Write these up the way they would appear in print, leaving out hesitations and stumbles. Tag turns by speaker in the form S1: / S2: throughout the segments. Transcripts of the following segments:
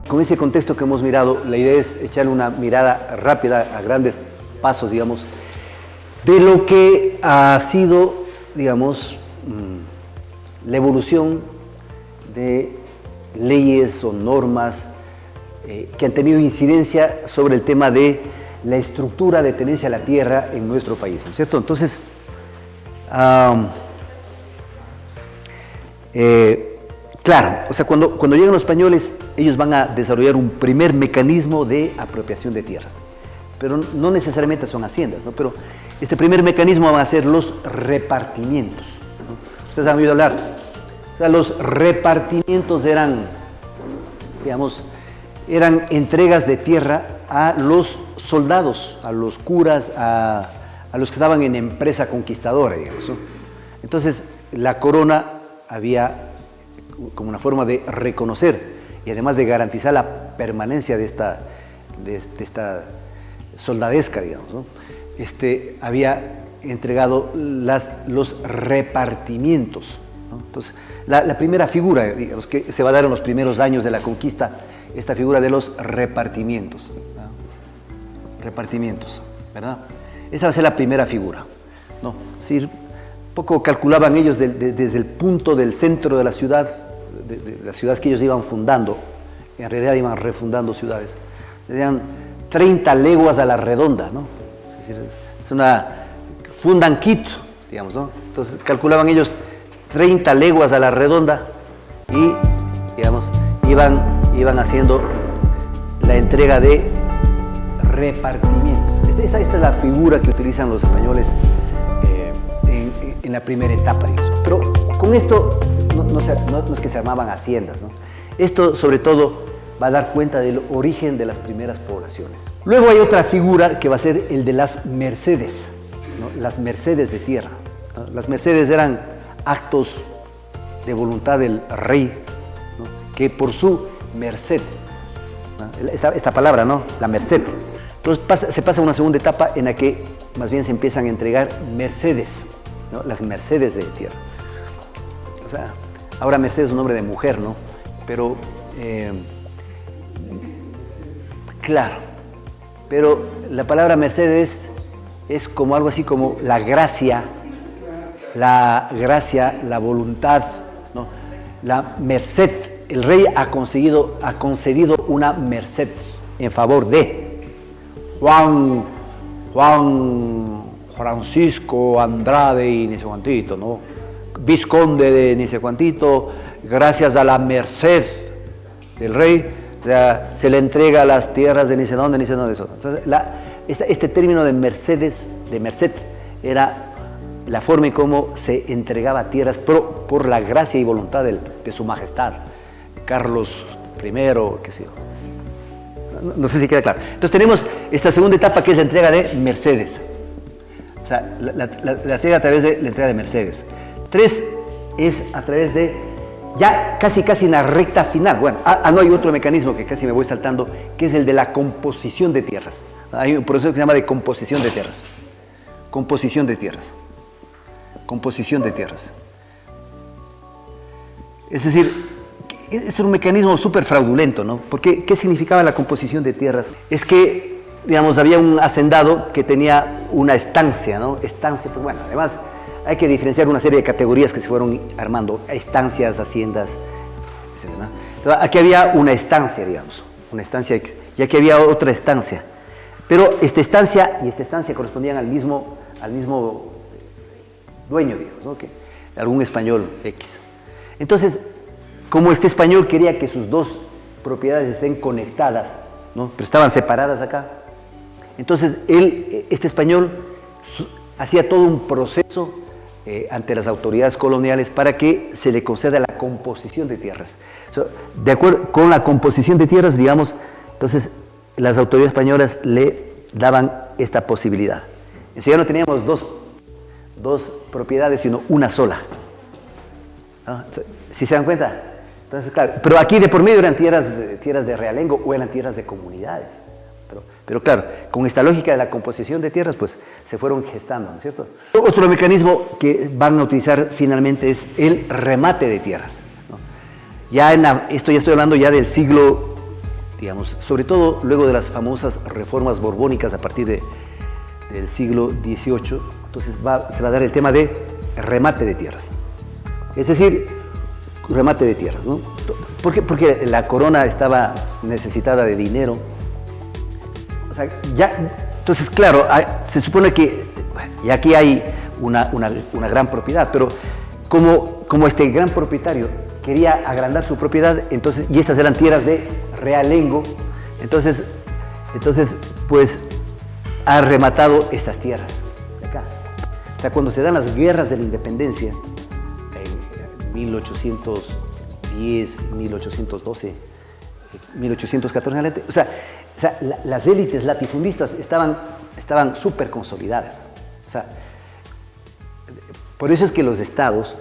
S1: Con ese contexto que hemos mirado, la idea es echarle una mirada rápida, a grandes pasos, digamos, de lo que ha sido, digamos, la evolución de leyes o normas que han tenido incidencia sobre el tema de la estructura de tenencia a la tierra en nuestro país, ¿no es cierto? Entonces, claro, o sea, cuando llegan los españoles, ellos van a desarrollar un primer mecanismo de apropiación de tierras, pero no necesariamente son haciendas, ¿no? Pero este primer mecanismo van a ser los repartimientos, ¿no? Ustedes han oído hablar, o sea, los repartimientos eran, digamos, eran entregas de tierra a los soldados, a los curas, a los que estaban en empresa conquistadora, digamos, ¿no? Entonces, la corona había como una forma de reconocer y además de garantizar la permanencia de esta soldadesca, digamos, ¿no? Había entregado los repartimientos, ¿no? Entonces, la primera figura, digamos, que se va a dar en los primeros años de la conquista, esta figura de los repartimientos, ¿no? Repartimientos, ¿verdad? Esta va a ser la primera figura, ¿no? Es decir, poco calculaban ellos desde el punto del centro de la ciudad, de las ciudades que ellos iban fundando, en realidad iban refundando ciudades, decían 30 leguas a la redonda, ¿no? Es decir, fundan Quito, digamos, ¿no? Entonces calculaban ellos 30 leguas a la redonda y, digamos, iban haciendo la entrega de repartimientos. Esta es la figura que utilizan los españoles en la primera etapa, digamos. Pero con esto no es que se llamaban haciendas, ¿no? Esto, sobre todo, va a dar cuenta del origen de las primeras poblaciones. Luego hay otra figura que va a ser el de las mercedes, ¿no? Las mercedes de tierra, ¿no? Las mercedes eran actos de voluntad del rey, ¿no? Que por su merced, ¿no? Esta palabra, ¿no? La merced. Entonces se pasa a una segunda etapa en la que más bien se empiezan a entregar mercedes, ¿no? Las mercedes de tierra. O sea, ahora merced es un nombre de mujer, ¿no? Pero, claro, pero la palabra mercedes es como algo así como la gracia, la voluntad, ¿no? La merced. El rey ha concedido una merced en favor de Juan Francisco Andrade y ni sé cuantito, ¿no? Vizconde de ni sé cuantito, gracias a la merced del rey, se le entrega las tierras de ni sé dónde, eso. Entonces, este término de mercedes, de merced, era la forma en cómo se entregaba tierras por la gracia y voluntad de su majestad, Carlos I, qué sé yo. No sé si queda claro. Entonces tenemos esta segunda etapa que es la entrega de mercedes. O sea, la entrega a través de la entrega de mercedes. 3 es a través de, ya casi en la recta final. Bueno, no hay otro mecanismo que casi me voy saltando, que es el de la composición de tierras. Hay un proceso que se llama de composición de tierras. Composición de tierras. Composición de tierras. Es decir, es un mecanismo súper fraudulento, ¿no? Porque, ¿qué significaba la composición de tierras? Es que, digamos, había un hacendado que tenía una estancia, ¿no? Estancia, pues bueno, además hay que diferenciar una serie de categorías que se fueron armando, estancias, haciendas, etc., ¿no? Entonces, aquí había una estancia, digamos, una estancia, y aquí había otra estancia, pero esta estancia y esta estancia correspondían al mismo dueño, digamos, ¿no? Que algún español X. Entonces, como este español quería que sus dos propiedades estén conectadas, ¿no? Pero estaban separadas acá, entonces este español hacía todo un proceso ante las autoridades coloniales para que se le conceda la composición de tierras. De acuerdo con la composición de tierras, digamos, entonces las autoridades españolas le daban esta posibilidad. Entonces ya no teníamos dos propiedades, sino una sola, ¿no? ¿Sí se dan cuenta? Entonces, claro, pero aquí de por medio eran tierras de realengo o eran tierras de comunidades. Pero claro, con esta lógica de la composición de tierras, pues se fueron gestando, ¿no es cierto? Otro mecanismo que van a utilizar finalmente es el remate de tierras, ¿no? Esto ya estoy hablando ya del siglo digamos, sobre todo luego de las famosas reformas borbónicas a partir del siglo XVIII, entonces se va a dar el tema de remate de tierras. Es decir, remate de tierras, ¿no? ¿Por qué? Porque la corona estaba necesitada de dinero. O sea, entonces, claro, se supone que y aquí hay una gran propiedad, pero como este gran propietario quería agrandar su propiedad, entonces, y estas eran tierras de realengo, entonces pues ha rematado estas tierras de acá. O sea, cuando se dan las guerras de la independencia, en 1810, 1812, 1814 adelante, o sea, las élites latifundistas estaban súper consolidadas. O sea, por eso es que los estados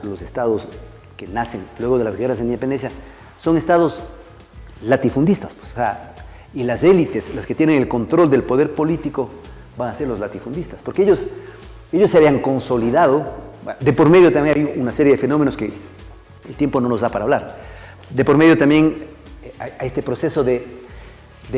S1: que nacen luego de las guerras de independencia son estados latifundistas, pues, o sea, y las élites, las que tienen el control del poder político, van a ser los latifundistas, porque ellos se habían consolidado. De por medio también hay una serie de fenómenos que el tiempo no nos da para hablar. De por medio también a este proceso de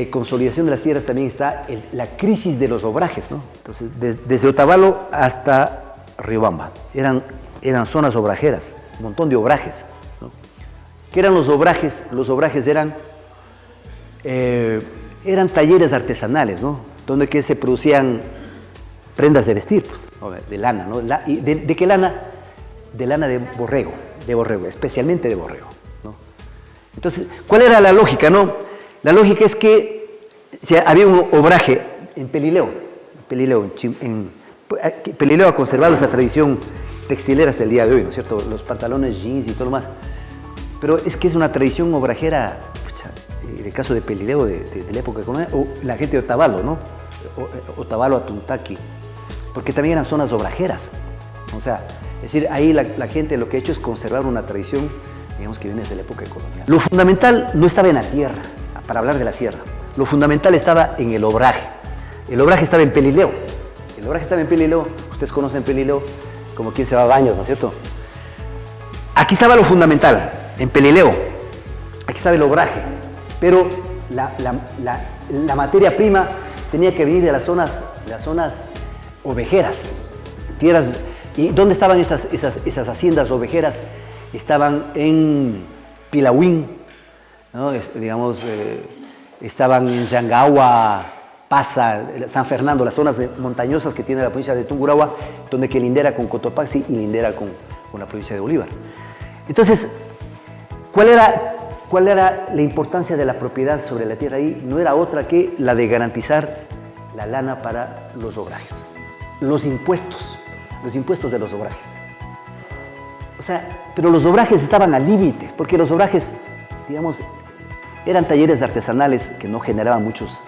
S1: consolidación de las tierras también está la crisis de los obrajes, ¿no? Entonces, desde Otavalo hasta Riobamba eran zonas obrajeras, un montón de obrajes, ¿no? ¿Qué eran los obrajes? Los obrajes eran talleres artesanales, ¿no? Donde que se producían prendas de vestir, pues, de lana, ¿no? ¿De qué lana? De lana de borrego, especialmente de borrego, ¿no? Entonces, ¿cuál era la lógica, no? La lógica es que había un obraje en Pelileo. Pelileo ha conservado esa tradición textilera hasta el día de hoy, ¿no es cierto? Los pantalones jeans y todo lo más. Pero es que es una tradición obrajera, en el caso de Pelileo, de la época colonial, o la gente de Otavalo, ¿no? Otavalo a Tuntaqui, porque también eran zonas obrajeras. O sea, es decir, ahí la gente lo que ha hecho es conservar una tradición, digamos, que viene desde la época colonial. Lo fundamental no estaba en la tierra, para hablar de la sierra. Lo fundamental estaba en el obraje. El obraje estaba en Pelileo. Ustedes conocen Pelileo como quien se va a baños, ¿no es cierto? Aquí estaba lo fundamental, en Pelileo. Aquí estaba el obraje. Pero la materia prima tenía que venir de las zonas ovejeras. Tierras. ¿Y dónde estaban esas haciendas ovejeras? Estaban en Pilahuín, ¿no? Digamos, estaban en Yangawa, Pasa, San Fernando, las zonas montañosas que tiene la provincia de Tungurahua, donde que lindera con Cotopaxi y lindera con la provincia de Bolívar. Entonces, ¿cuál era la importancia de la propiedad sobre la tierra ahí? No era otra que la de garantizar la lana para los obrajes. Los impuestos de los obrajes. O sea, pero los obrajes estaban al límite, porque los obrajes, digamos, eran talleres artesanales que no generaban muchos,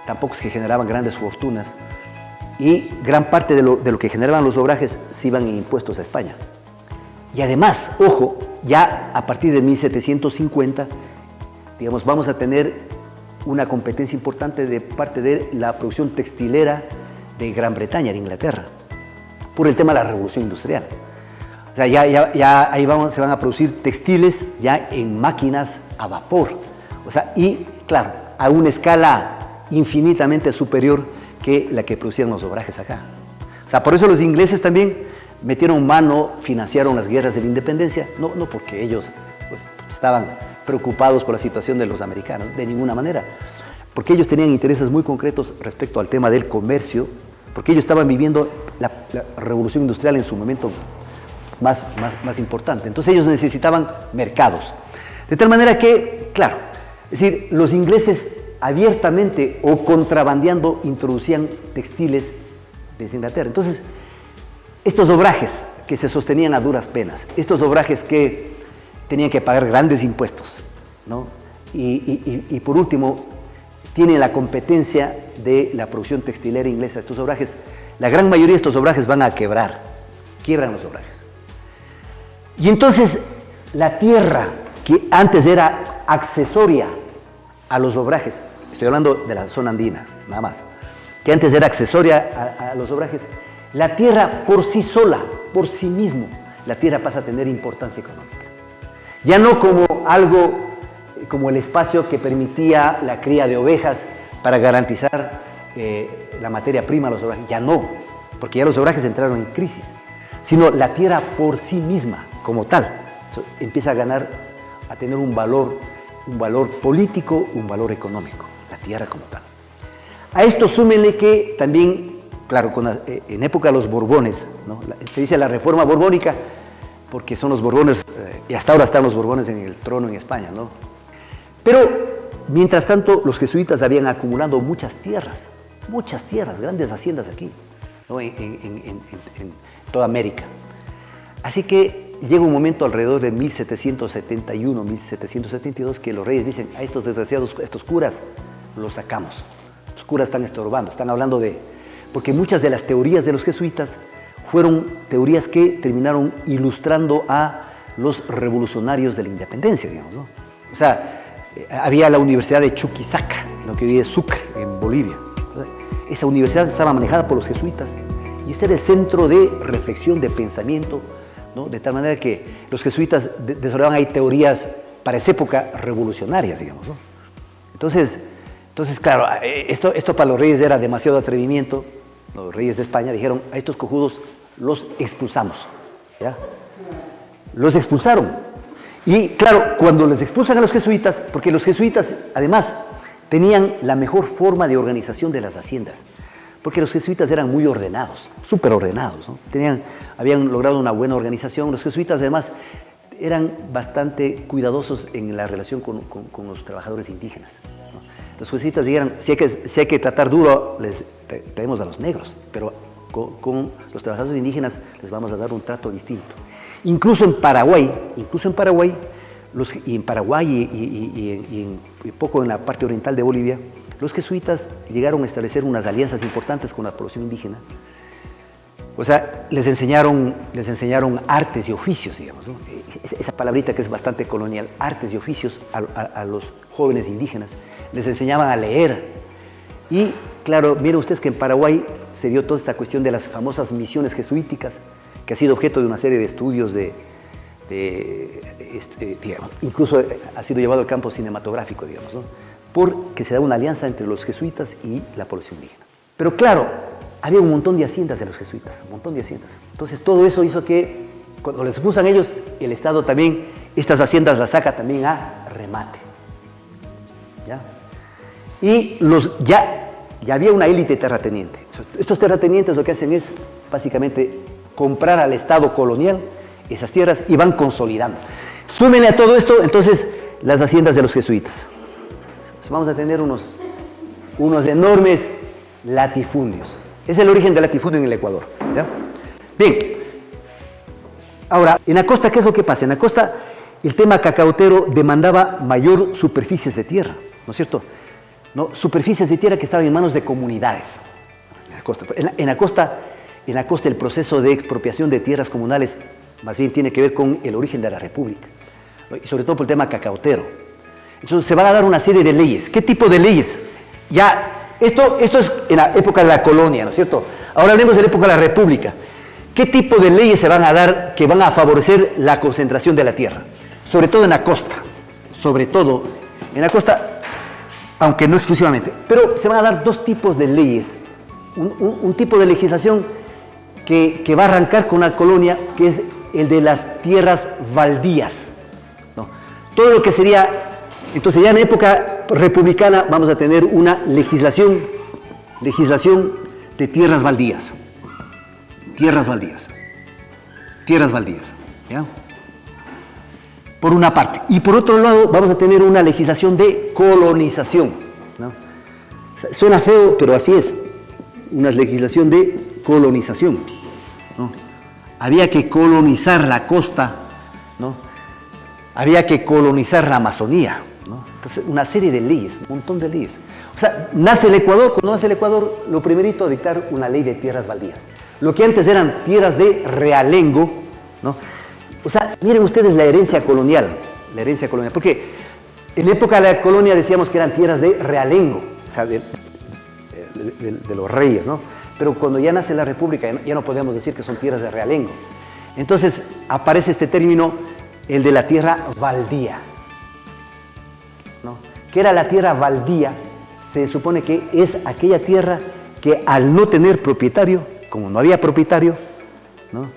S1: tampoco es que generaban grandes fortunas, y gran parte de lo que generaban los obrajes se iban en impuestos a España. Y además, ojo, ya a partir de 1750, digamos, vamos a tener una competencia importante de parte de la producción textilera de Gran Bretaña, de Inglaterra, por el tema de la revolución industrial. O sea, ya ahí se van a producir textiles ya en máquinas a vapor. O sea, y claro, a una escala infinitamente superior que la que producían los obrajes acá. O sea, por eso los ingleses también metieron mano, financiaron las guerras de la independencia, no porque ellos pues, estaban preocupados por la situación de los americanos, de ninguna manera, porque ellos tenían intereses muy concretos respecto al tema del comercio, porque ellos estaban viviendo la revolución industrial en su momento más importante. Entonces ellos necesitaban mercados. De tal manera que, claro, es decir, los ingleses abiertamente o contrabandeando introducían textiles desde Inglaterra. Entonces, estos obrajes que se sostenían a duras penas, estos obrajes que tenían que pagar grandes impuestos, ¿no? Y por último, tienen la competencia de la producción textilera inglesa. Estos obrajes, la gran mayoría de estos obrajes van a quebrar, quiebran los obrajes. Y entonces, la tierra que antes era accesoria a los obrajes, estoy hablando de la zona andina, nada más, que antes era accesoria a los obrajes, la tierra por sí sola, por sí mismo, la tierra pasa a tener importancia económica. Ya no como algo como el espacio que permitía la cría de ovejas para garantizar la materia prima a los obrajes. Ya no, porque ya los obrajes entraron en crisis, sino la tierra por sí misma, como tal, empieza a tener un valor político, un valor económico, la tierra como tal. A esto súmenle que también, claro, en época de los Borbones, ¿no? Se dice la reforma borbónica, porque son los Borbones, y hasta ahora están los Borbones en el trono en España, ¿no? Pero, mientras tanto, los jesuitas habían acumulado muchas tierras, grandes haciendas aquí, ¿no? en toda América. Así que llega un momento alrededor de 1771, 1772, que los reyes dicen, a estos desgraciados, estos curas, los sacamos. Los curas están estorbando, están hablando porque muchas de las teorías de los jesuitas fueron teorías que terminaron ilustrando a los revolucionarios de la independencia, digamos, ¿no? O sea, había la Universidad de Chuquisaca, lo que hoy es Sucre, en Bolivia. Esa universidad estaba manejada por los jesuitas y este era el centro de reflexión, de pensamiento, ¿no? De tal manera que los jesuitas desarrollaban ahí teorías para esa época revolucionarias, digamos, ¿no? Entonces, claro, esto para los reyes era demasiado atrevimiento. Los reyes de España dijeron, a estos cojudos los expulsamos, ¿ya? Los expulsaron. Y claro, cuando les expulsan a los jesuitas, porque los jesuitas además tenían la mejor forma de organización de las haciendas, porque los jesuitas eran muy ordenados, súper ordenados, ¿no? Habían logrado una buena organización. Los jesuitas además eran bastante cuidadosos en la relación con los trabajadores indígenas, ¿no? Los jesuitas dijeron, si hay que tratar duro, les traemos a los negros, pero con los trabajadores indígenas les vamos a dar un trato distinto. Incluso en Paraguay, y poco en la parte oriental de Bolivia, los jesuitas llegaron a establecer unas alianzas importantes con la población indígena. O sea, les enseñaron artes y oficios, digamos, ¿no? Esa palabrita que es bastante colonial, artes y oficios a los jóvenes indígenas. Les enseñaban a leer. Y claro, miren ustedes que en Paraguay se dio toda esta cuestión de las famosas misiones jesuíticas, que ha sido objeto de una serie de estudios digamos, incluso ha sido llevado al campo cinematográfico, digamos, ¿no? Porque se da una alianza entre los jesuitas y la población indígena. Pero claro, había un montón de haciendas de los jesuitas, un montón de haciendas. Entonces todo eso hizo que, cuando les expulsan ellos, el Estado también, estas haciendas las saca también a remate, ¿ya? Y ya había una élite terrateniente. Estos terratenientes lo que hacen es, básicamente, comprar al Estado colonial esas tierras y van consolidando. Súmenle a todo esto, entonces, las haciendas de los jesuitas. Entonces, vamos a tener unos enormes latifundios. Es el origen del latifundio en el Ecuador, ¿ya? Bien. Ahora, en la costa, ¿qué es lo que pasa? En la costa, el tema cacautero demandaba mayor superficies de tierra, ¿no es cierto? ¿No? Superficies de tierra que estaban en manos de comunidades. En la costa el proceso de expropiación de tierras comunales más bien tiene que ver con el origen de la República, ¿no? Y sobre todo por el tema cacautero. Entonces se van a dar una serie de leyes. ¿Qué tipo de leyes? Ya, esto es en la época de la colonia, ¿no es cierto? Ahora hablemos de la época de la República. ¿Qué tipo de leyes se van a dar que van a favorecer la concentración de la tierra? Sobre todo en la costa, aunque no exclusivamente. Pero se van a dar dos tipos de leyes. Un tipo de legislación que va a arrancar con la colonia, que es el de las tierras baldías, ¿no? Todo lo que sería, entonces ya en época republicana vamos a tener una legislación de tierras baldías, ¿ya? Por una parte. Y por otro lado vamos a tener una legislación de colonización, ¿no? Suena feo, pero así es, una legislación de colonización, ¿no? Había que colonizar la costa, ¿no? Había que colonizar la Amazonía, ¿no? Entonces, una serie de leyes, un montón de leyes. O sea, nace el Ecuador, cuando nace el Ecuador, lo primerito dictar una ley de tierras baldías. Lo que antes eran tierras de realengo, ¿no? O sea, miren ustedes la herencia colonial, porque en la época de la colonia decíamos que eran tierras de realengo, o sea, de los reyes, ¿no? Pero cuando ya nace la República, ya no podemos decir que son tierras de realengo. Entonces aparece este término, el de la tierra baldía. ¿Qué era la tierra baldía? Se supone que es aquella tierra que al no tener propietario, como no había propietario, no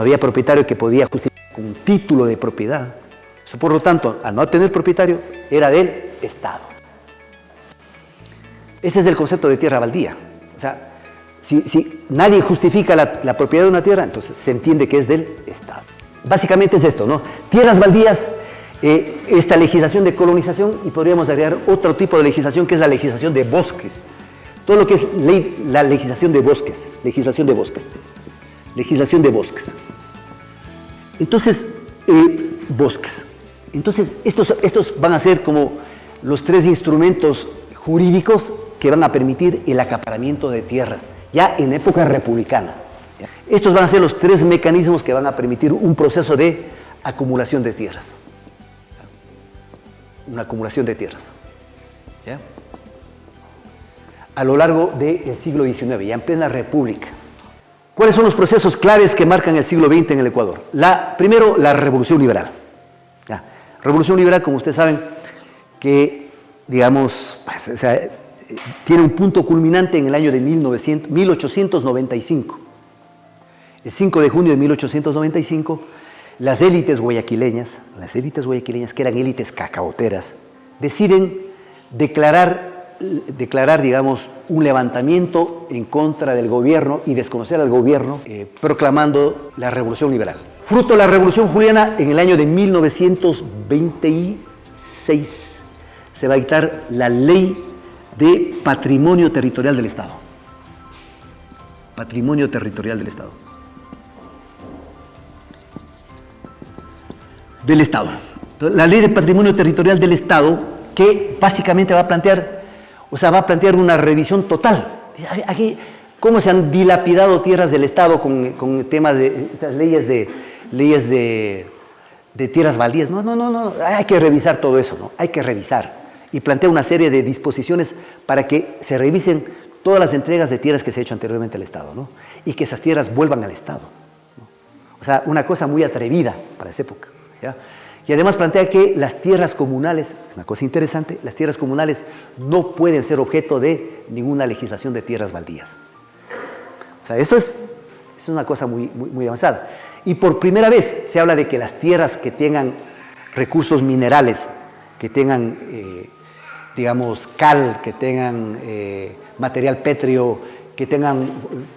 S1: había propietario que podía justificar con un título de propiedad. Eso, por lo tanto, al no tener propietario, era del Estado. Ese es el concepto de tierra baldía. O sea, si nadie justifica la propiedad de una tierra, entonces se entiende que es del Estado. Básicamente es esto, ¿no? Tierras baldías, esta legislación de colonización, y podríamos agregar otro tipo de legislación que es la legislación de bosques. Todo lo que es la legislación de bosques, legislación de bosques. Entonces, bosques. Entonces, estos van a ser como los tres instrumentos jurídicos que van a permitir el acaparamiento de tierras, ya en época republicana. Estos van a ser los tres mecanismos que van a permitir un proceso de acumulación de tierras. Una acumulación de tierras. ¿Ya? A lo largo del siglo XIX, ya en plena república. ¿Cuáles son los procesos claves que marcan el siglo XX en el Ecuador? Primero, la Revolución Liberal. ¿Ya? Revolución Liberal, como ustedes saben, que, digamos, pues, o sea, tiene un punto culminante en el año de 1895. El 5 de junio de 1895, las élites guayaquileñas, que eran élites cacaoteras, deciden declarar, digamos, un levantamiento en contra del gobierno y desconocer al gobierno, proclamando la Revolución Liberal. Fruto de la Revolución Juliana, en el año de 1926, se va a dictar la Ley de Patrimonio Territorial del Estado. Patrimonio Territorial del Estado. La Ley de Patrimonio Territorial del Estado, que básicamente va a plantear una revisión total. Aquí, ¿cómo se han dilapidado tierras del Estado con temas de estas leyes de tierras baldías? No, hay que revisar todo eso, ¿no? Hay que revisar. Y plantea una serie de disposiciones para que se revisen todas las entregas de tierras que se ha hecho anteriormente al Estado, ¿no? Y que esas tierras vuelvan al Estado, ¿no? O sea, una cosa muy atrevida para esa época, ¿ya? Y además plantea que las tierras comunales, una cosa interesante, las tierras comunales no pueden ser objeto de ninguna legislación de tierras baldías. O sea, eso es una cosa muy avanzada. Y por primera vez se habla de que las tierras que tengan recursos minerales, que tengan, digamos, cal, que tengan material pétreo, que tengan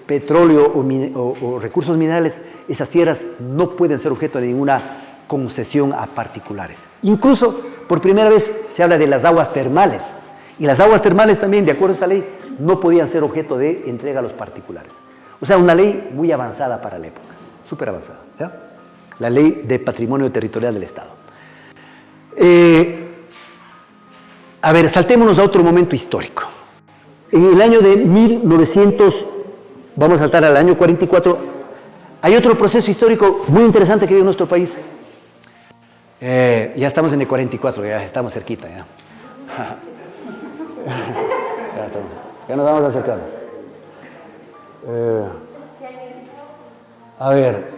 S1: petróleo o recursos minerales, esas tierras no pueden ser objeto de ninguna concesión a particulares. Incluso, por primera vez, se habla de las aguas termales. Y las aguas termales también, de acuerdo a esta ley, no podían ser objeto de entrega a los particulares. O sea, una ley muy avanzada para la época, súper avanzada, ¿ya? La Ley de Patrimonio Territorial del Estado. A ver, saltémonos a otro momento histórico. En el año de 1900, vamos a saltar al año 44, hay otro proceso histórico muy interesante que vive en nuestro país. Ya estamos en el 44, ya estamos cerquita, ya. Ya nos vamos acercando. A ver,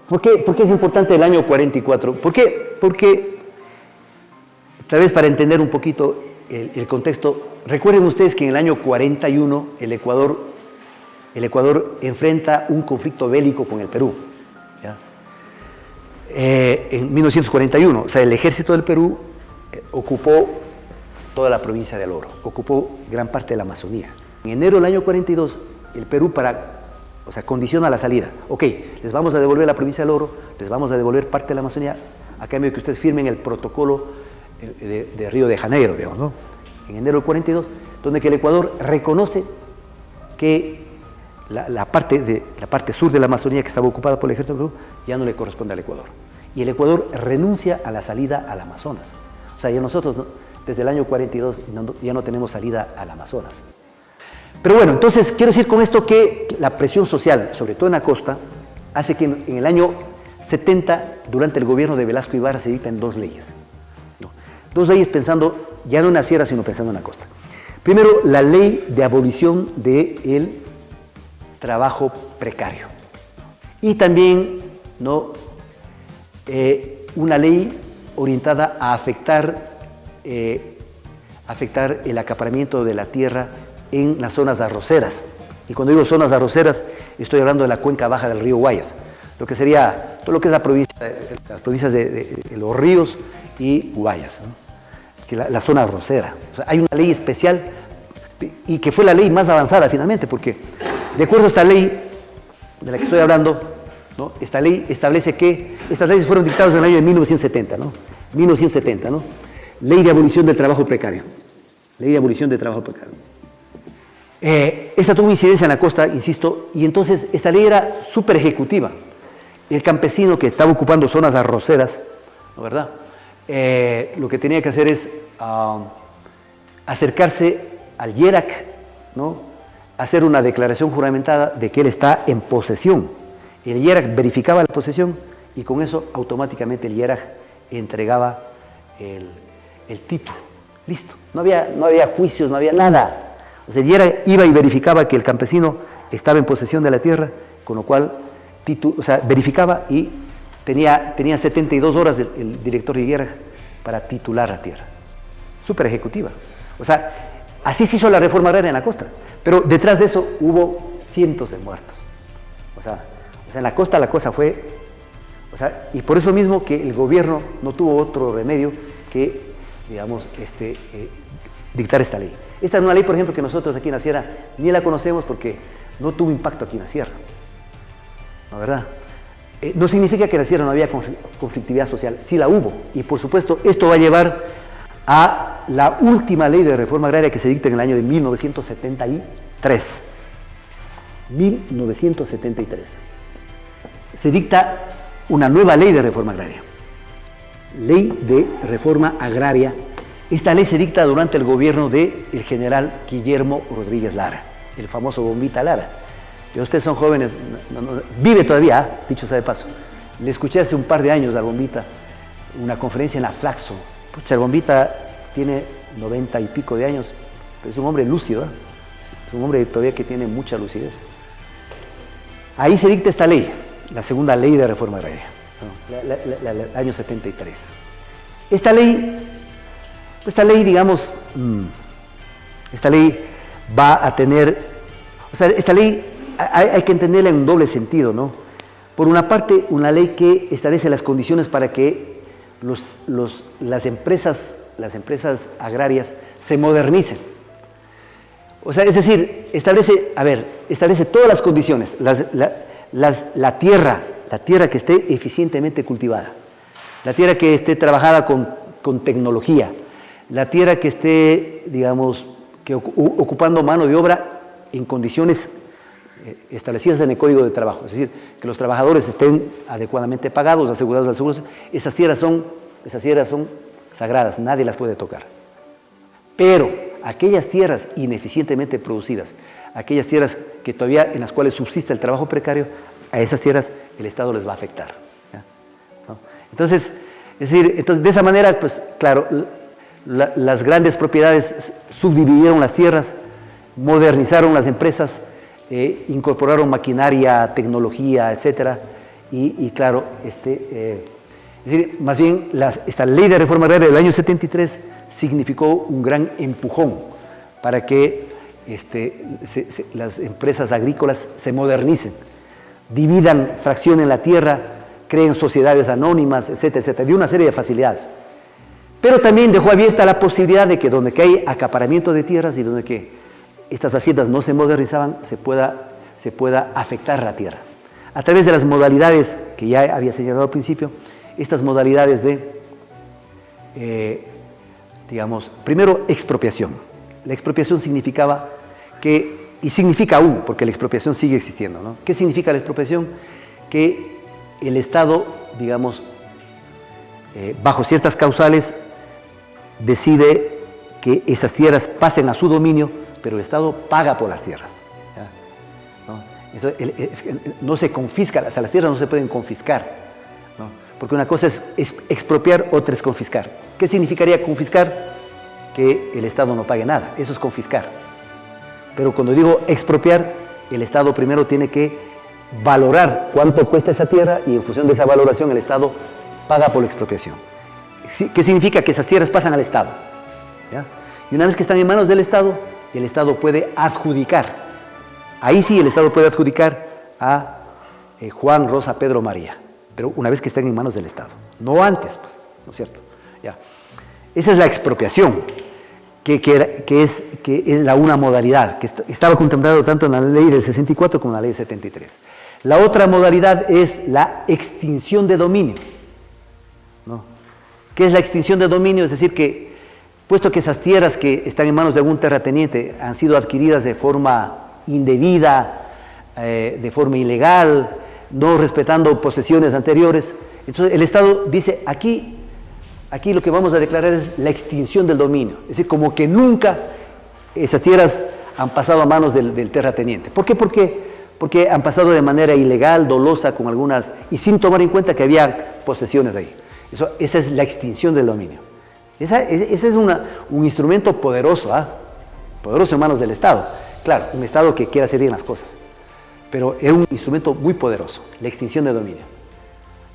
S1: ¿por qué es importante el año 44? ¿Por qué? Porque, tal vez para entender un poquito el contexto, recuerden ustedes que en el año 41 el Ecuador enfrenta un conflicto bélico con el Perú, ¿ya? En 1941, o sea, el ejército del Perú ocupó toda la provincia del Oro, ocupó gran parte de la Amazonía. En enero del año 42, el Perú condiciona la salida. Ok, les vamos a devolver la provincia del Oro, les vamos a devolver parte de la Amazonía, a cambio de que ustedes firmen el protocolo de Río de Janeiro, digamos, ¿no? En enero del 42, donde que el Ecuador reconoce que la parte sur de la Amazonía que estaba ocupada por el ejército del Perú ya no le corresponde al Ecuador. Y el Ecuador renuncia a la salida al Amazonas. O sea, ya nosotros, ¿no?, desde el año 42 ya no tenemos salida al Amazonas. Pero bueno, entonces quiero decir con esto que la presión social, sobre todo en la costa, hace que en el año 70, durante el gobierno de Velasco Ibarra, se dictan dos leyes. ¿No? Dos leyes pensando ya no en la sierra, sino pensando en la costa. Primero, la ley de abolición del trabajo precario. Y también, ¿no?, una ley orientada a afectar afectar el acaparamiento de la tierra en las zonas arroceras. Y cuando digo zonas arroceras, estoy hablando de la cuenca baja del río Guayas, lo que sería todo lo que es las provincias de los ríos y Guayas, ¿no? Que la zona arrocera. O sea, hay una ley especial y que fue la ley más avanzada finalmente, porque de acuerdo a esta ley de la que estoy hablando, ¿no? Esta ley establece que estas leyes fueron dictadas en el año de 1970, ¿no? 1970, ¿no? Ley de abolición del trabajo precario. Ley de abolición del trabajo precario. Esta tuvo incidencia en la costa, insisto, y entonces esta ley era súper ejecutiva. El campesino que estaba ocupando zonas arroceras, ¿no, verdad? Lo que tenía que hacer es acercarse al IERAC, ¿no? Hacer una declaración juramentada de que él está en posesión. El IERAC verificaba la posesión y con eso automáticamente el IERAC entregaba el título. Listo. No había juicios, no había nada. O sea, el IERAC iba y verificaba que el campesino estaba en posesión de la tierra, con lo cual verificaba y tenía 72 horas el director de IERAC para titular la tierra. Súper ejecutiva. O sea, así se hizo la reforma agraria en la costa. Pero detrás de eso hubo cientos de muertos. O sea, en la costa la cosa fue... y por eso mismo que el gobierno no tuvo otro remedio que, digamos, dictar esta ley. Esta es una ley, por ejemplo, que nosotros aquí en la sierra ni la conocemos porque no tuvo impacto aquí en la sierra. ¿No, verdad? No significa que en la sierra no había conflictividad social, sí la hubo. Y por supuesto, esto va a llevar a la última ley de reforma agraria que se dicta en el año de 1973. 1973. Se dicta una nueva ley de reforma agraria. Ley de reforma agraria. Esta ley se dicta durante el gobierno del general Guillermo Rodríguez Lara, el famoso Bombita Lara. Pero ustedes son jóvenes, vive todavía, dicho sea de paso. Le escuché hace un par de años al Bombita una conferencia en la Flaxo. Pucha, el Bombita tiene 90 y pico de años, pero es un hombre lúcido, ¿eh? Es un hombre todavía que tiene mucha lucidez. Ahí se dicta esta ley, la segunda ley de reforma agraria, ¿no? El año 73. Esta ley, digamos, esta ley va a tener, esta ley hay que entenderla en un doble sentido, ¿no? Por una parte, una ley que establece las condiciones para que las empresas agrarias se modernicen. O sea, es decir, establece todas las condiciones, la tierra que esté eficientemente cultivada, la tierra que esté trabajada con tecnología, la tierra que esté, digamos, ocupando mano de obra en condiciones establecidas en el Código de Trabajo, es decir, que los trabajadores estén adecuadamente pagados, asegurados. Esas tierras son sagradas, nadie las puede tocar. Pero aquellas tierras ineficientemente producidas, aquellas tierras que todavía en las cuales subsiste el trabajo precario, a esas tierras el Estado les va a afectar, ¿ya? ¿No? Entonces, de esa manera, pues claro, las grandes propiedades subdividieron las tierras, modernizaron las empresas, incorporaron maquinaria, tecnología, etcétera, y claro, es decir, más bien esta ley de reforma agraria del año 73 significó un gran empujón para que las empresas agrícolas se modernicen, dividan, fraccionen la tierra, creen sociedades anónimas, etcétera, etcétera, dio una serie de facilidades. Pero también dejó abierta la posibilidad de que donde que hay acaparamiento de tierras y donde que estas haciendas no se modernizaban, se pueda afectar la tierra. A través de las modalidades que ya había señalado al principio, estas modalidades de, digamos, primero, expropiación. La expropiación significaba que, y significa aún, porque la expropiación sigue existiendo, ¿no? ¿Qué significa la expropiación? Que el Estado, digamos, bajo ciertas causales, decide que esas tierras pasen a su dominio, pero el Estado paga por las tierras, ¿ya? ¿No? Entonces, no se confisca, o sea, las tierras no se pueden confiscar, ¿no? Porque una cosa es expropiar, otra es confiscar. ¿Qué significaría confiscar? Que el Estado no pague nada, eso es confiscar. Pero cuando digo expropiar, el Estado primero tiene que valorar cuánto cuesta esa tierra y en función de esa valoración el Estado paga por la expropiación. ¿Qué significa? Que esas tierras pasan al Estado. ¿ya? Y una vez que están en manos del Estado, el Estado puede adjudicar. Ahí sí el Estado puede adjudicar a Juan, Rosa, Pedro, María. Pero una vez que están en manos del Estado. No antes, pues, ¿no es cierto? Ya. Esa es la expropiación, que es una modalidad que estaba contemplado tanto en la ley del 64 como en la ley del 73. La otra modalidad es la extinción de dominio, ¿no? ¿Qué es la extinción de dominio? Es decir, que puesto que esas tierras que están en manos de algún terrateniente han sido adquiridas de forma indebida, de forma ilegal, no respetando posesiones anteriores, entonces el Estado dice, aquí lo que vamos a declarar es la extinción del dominio. Es decir, como que nunca esas tierras han pasado a manos del terrateniente. ¿Por qué? Porque han pasado de manera ilegal, dolosa, con algunas, y sin tomar en cuenta que había posesiones ahí. Esa es la extinción del dominio. Ese es un instrumento poderoso, poderoso en manos del Estado. Claro, un Estado que quiera hacer bien las cosas. Pero es un instrumento muy poderoso, la extinción del dominio.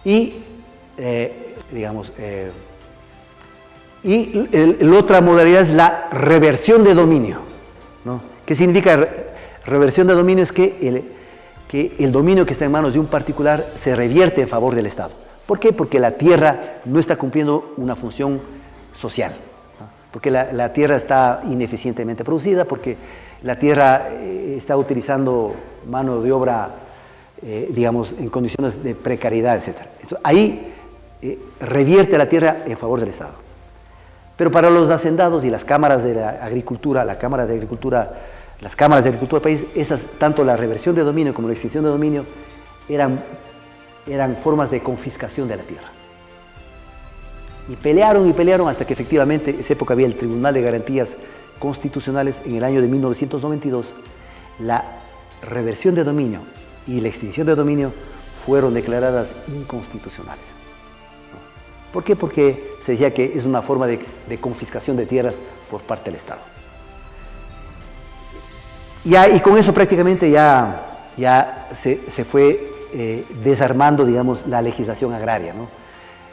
S1: Y, la otra modalidad es la reversión de dominio, ¿no? ¿Qué significa reversión de dominio? Es que el dominio que está en manos de un particular se revierte en favor del Estado. ¿Por qué? Porque la tierra no está cumpliendo una función social, ¿no? Porque la tierra está ineficientemente producida, porque la tierra está utilizando mano de obra, en condiciones de precariedad, etc. Entonces, ahí revierte la tierra en favor del Estado. Pero para los hacendados y las cámaras de la agricultura, las cámaras de agricultura del país, tanto la reversión de dominio como la extinción de dominio eran formas de confiscación de la tierra. Y pelearon hasta que efectivamente, en esa época había el Tribunal de Garantías Constitucionales. En el año de 1992, la reversión de dominio y la extinción de dominio fueron declaradas inconstitucionales. ¿Por qué? Porque se decía que es una forma de confiscación de tierras por parte del Estado. Y con eso prácticamente ya se fue desarmando, la legislación agraria, ¿no?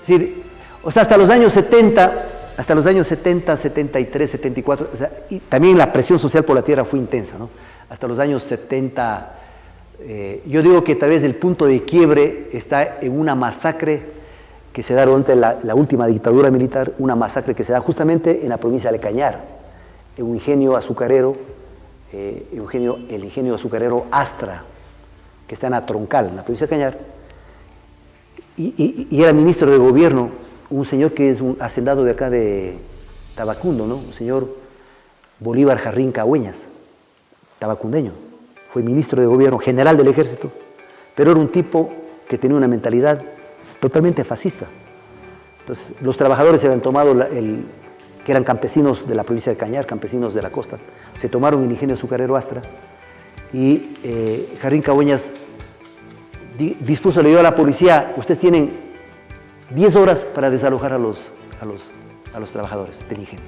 S1: Es decir, hasta los años 70, 73, 74, y también la presión social por la tierra fue intensa, ¿no? Hasta los años 70, yo digo que tal vez el punto de quiebre está en una masacre que se da durante la última dictadura militar, una masacre que se da justamente en la provincia de Cañar, en un ingenio azucarero, el ingenio azucarero Astra, que está en Atroncal, en la provincia de Cañar, y era ministro de gobierno un señor que es un hacendado de acá de Tabacundo, ¿no? Un señor Bolívar Jarrín Cahueñas, tabacundeño, fue ministro de gobierno, general del ejército, pero era un tipo que tenía una mentalidad totalmente fascista. Entonces, los trabajadores se habían tomado, que eran campesinos de la provincia de Cañar, campesinos de la costa, se tomaron el ingenio azucarero Astra, y Jarrín Cahueñas le dio a la policía, ustedes tienen 10 horas para desalojar a los trabajadores del ingenio.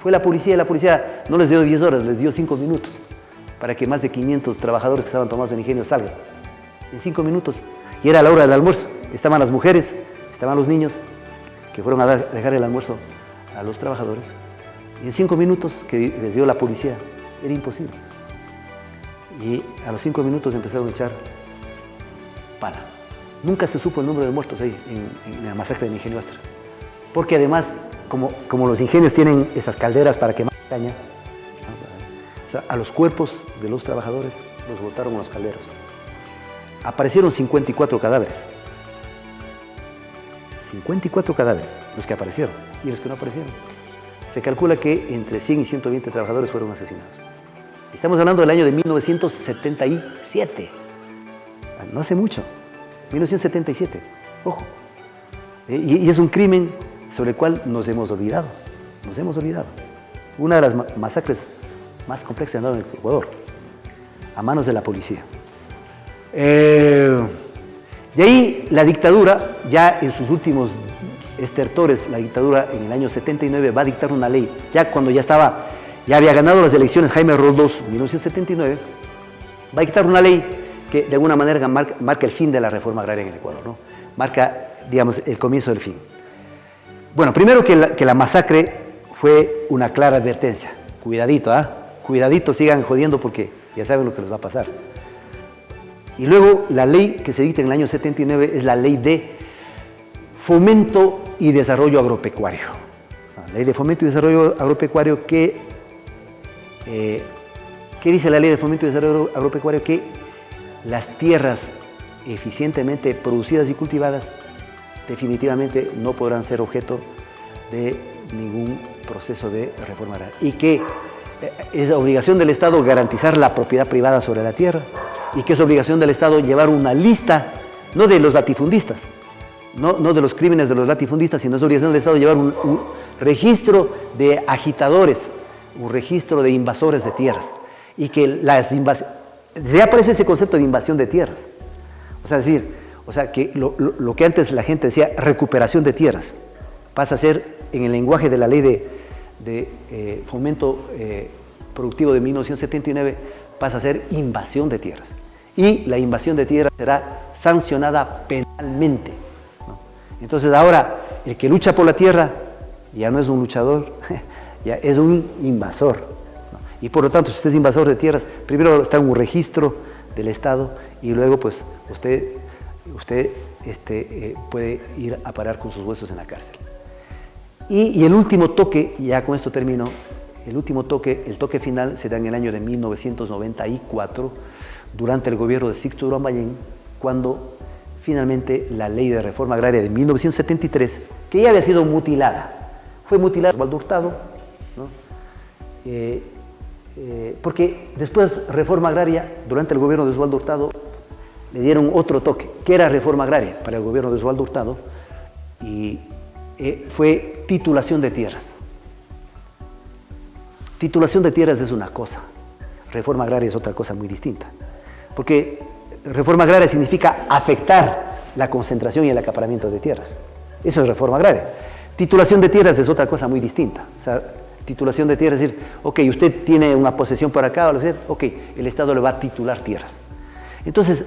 S1: Fue la policía, y la policía no les dio 10 horas, les dio 5 minutos para que más de 500 trabajadores que estaban tomados en el ingenio salgan. En 5 minutos. Y era la hora del almuerzo. Estaban las mujeres, estaban los niños que fueron a dejar el almuerzo a los trabajadores. Y en 5 minutos que les dio la policía, era imposible. Y a los 5 minutos empezaron a echar pala. Nunca se supo el número de muertos ahí en la masacre del ingenio Astra. Porque además, como los ingenios tienen estas calderas para quemar caña, ¿no? O sea, a los cuerpos de los trabajadores los botaron a los calderos. Aparecieron 54 cadáveres. 54 cadáveres, los que aparecieron y los que no aparecieron. Se calcula que entre 100 y 120 trabajadores fueron asesinados. Estamos hablando del año de 1977. No hace mucho. 1977. Ojo. Y es un crimen sobre el cual nos hemos olvidado. Nos hemos olvidado. Una de las masacres más complejas que han dado en el Ecuador, a manos de la policía. Y ahí la dictadura, ya en sus últimos estertores, la dictadura en el año 79 va a dictar una ley, ya cuando ya había ganado las elecciones Jaime Roldós en 1979, va a dictar una ley que de alguna manera marca el fin de la reforma agraria en el Ecuador, ¿no? Marca, digamos, el comienzo del fin. Bueno, primero que la masacre fue una clara advertencia. Cuidadito, cuidadito, sigan jodiendo porque ya saben lo que les va a pasar. Y luego la ley que se dicta en el año 79 es la ley de fomento y desarrollo agropecuario. La ley de fomento y desarrollo agropecuario ¿qué dice la ley de fomento y desarrollo agropecuario? Que las tierras eficientemente producidas y cultivadas definitivamente no podrán ser objeto de ningún proceso de reforma agraria y que es obligación del Estado garantizar la propiedad privada sobre la tierra y que es obligación del Estado llevar una lista, no de los latifundistas, no de los crímenes de los latifundistas, sino es obligación del Estado llevar un registro de agitadores, un registro de invasores de tierras y que las invasiones, ya aparece ese concepto de invasión de tierras, o sea que lo que antes la gente decía recuperación de tierras pasa a ser en el lenguaje de la ley de fomento productivo de 1979 pasa a ser invasión de tierras y la invasión de tierras será sancionada penalmente, ¿no? Entonces ahora el que lucha por la tierra ya no es un luchador, ya es un invasor, ¿no? Y por lo tanto si usted es invasor de tierras, primero está en un registro del Estado y luego pues usted puede ir a parar con sus huesos en la cárcel. Y el último toque, ya con esto termino, el toque final se da en el año de 1994, durante el gobierno de Sixto Durán Ballén, cuando finalmente la ley de reforma agraria de 1973, que ya había sido mutilada, fue mutilada por Osvaldo Hurtado, ¿no? Porque después reforma agraria, durante el gobierno de Osvaldo Hurtado, le dieron otro toque, que era reforma agraria para el gobierno de Osvaldo Hurtado, y fue titulación de tierras. Titulación de tierras es una cosa, reforma agraria es otra cosa muy distinta, porque reforma agraria significa afectar la concentración y el acaparamiento de tierras, eso es reforma agraria. Titulación de tierras es otra cosa muy distinta, o sea, titulación de tierras es decir, ok, usted tiene una posesión por acá, ok, el Estado le va a titular tierras. Entonces,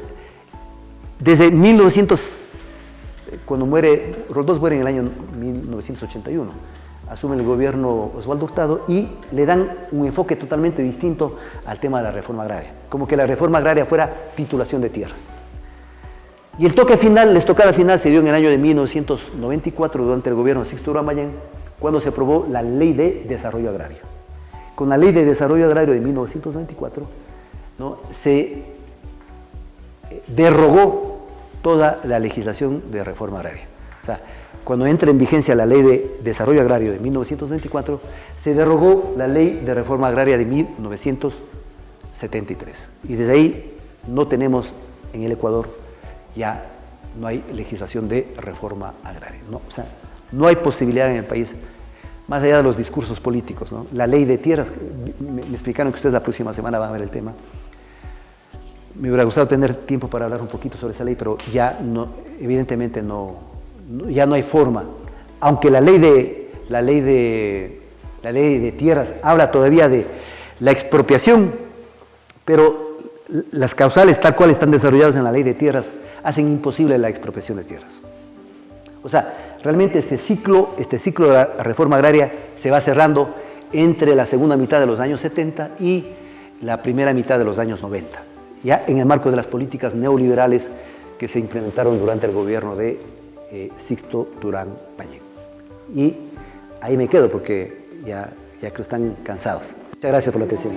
S1: desde 1900, cuando Roldós muere en el año 1981, asume el gobierno Osvaldo Hurtado y le dan un enfoque totalmente distinto al tema de la reforma agraria, como que la reforma agraria fuera titulación de tierras. Y el toque final, les tocaba final, se dio en el año de 1994 durante el gobierno de Sixto Durán Ballén, cuando se aprobó la Ley de Desarrollo Agrario. Con la Ley de Desarrollo Agrario de 1994, ¿no?, se derogó toda la legislación de reforma agraria. O sea, cuando entra en vigencia la Ley de Desarrollo Agrario de 1994, se derogó la Ley de Reforma Agraria de 1973. Y desde ahí no tenemos en el Ecuador, ya no hay legislación de reforma agraria, ¿no? O sea, no hay posibilidad en el país, más allá de los discursos políticos, ¿no? La ley de tierras, me explicaron que ustedes la próxima semana van a ver el tema. Me hubiera gustado tener tiempo para hablar un poquito sobre esa ley, pero ya no, evidentemente ya no hay forma. Aunque la ley de tierras habla todavía de la expropiación, pero las causales tal cual están desarrolladas en la ley de tierras hacen imposible la expropiación de tierras. O sea, realmente este ciclo de la reforma agraria se va cerrando entre la segunda mitad de los años 70 y la primera mitad de los años 90, ya en el marco de las políticas neoliberales que se implementaron durante el gobierno de Sixto Durán Ballén. Y ahí me quedo porque ya creo que están cansados. Muchas gracias por la atención.